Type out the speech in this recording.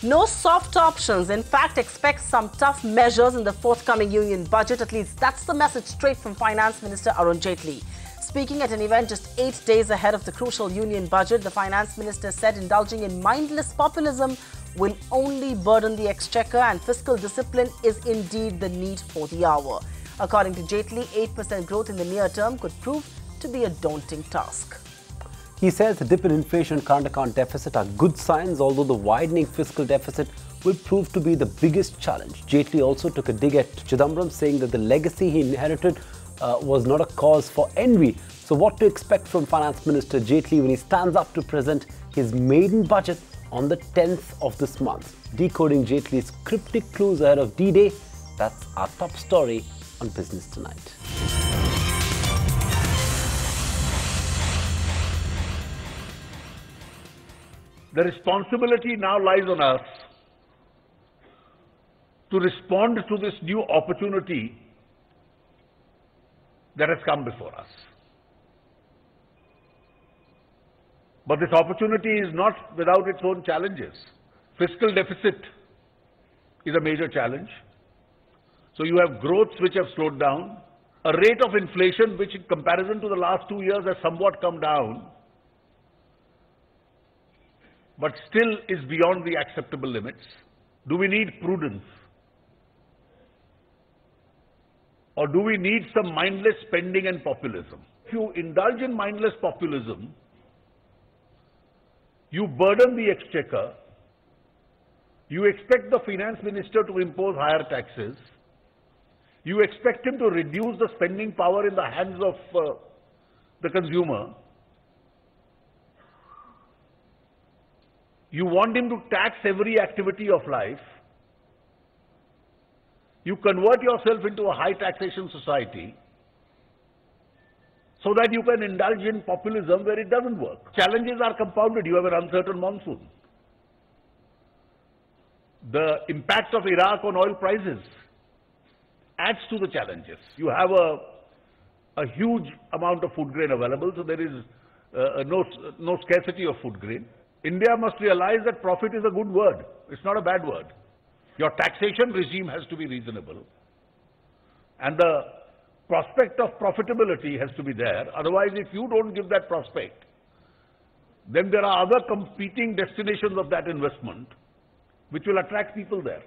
No soft options. In fact, expect some tough measures in the forthcoming union budget. At least that's the message straight from Finance Minister Arun Jaitley. Speaking at an event just 8 days ahead of the crucial union budget, the Finance Minister said indulging in mindless populism will only burden the exchequer, and fiscal discipline is indeed the need for the hour. According to Jaitley, 8% growth in the near term could prove to be a daunting task. He says the dip in inflation and current account deficit are good signs, although the widening fiscal deficit will prove to be the biggest challenge. Jaitley also took a dig at Chidambaram, saying that the legacy he inherited was not a cause for envy. So what to expect from Finance Minister Jaitley when he stands up to present his maiden budget on the 10th of this month? Decoding Jaitley's cryptic clues ahead of D-Day, that's our top story on Business Tonight. The responsibility now lies on us to respond to this new opportunity that has come before us. But this opportunity is not without its own challenges. Fiscal deficit is a major challenge. So you have growths which have slowed down, a rate of inflation which in comparison to the last 2 years has somewhat come down, but still is beyond the acceptable limits. Do we need prudence? Or do we need some mindless spending and populism? If you indulge in mindless populism, you burden the exchequer, you expect the finance minister to impose higher taxes, you expect him to reduce the spending power in the hands of the consumer, you want him to tax every activity of life, you convert yourself into a high taxation society so that you can indulge in populism where it doesn't work. Challenges are compounded. You have an uncertain monsoon. The impact of Iraq on oil prices adds to the challenges. You have a huge amount of food grain available, so there is no scarcity of food grain. India must realize that profit is a good word. It's not a bad word. Your taxation regime has to be reasonable. And the prospect of profitability has to be there. Otherwise, if you don't give that prospect, then there are other competing destinations of that investment which will attract people there.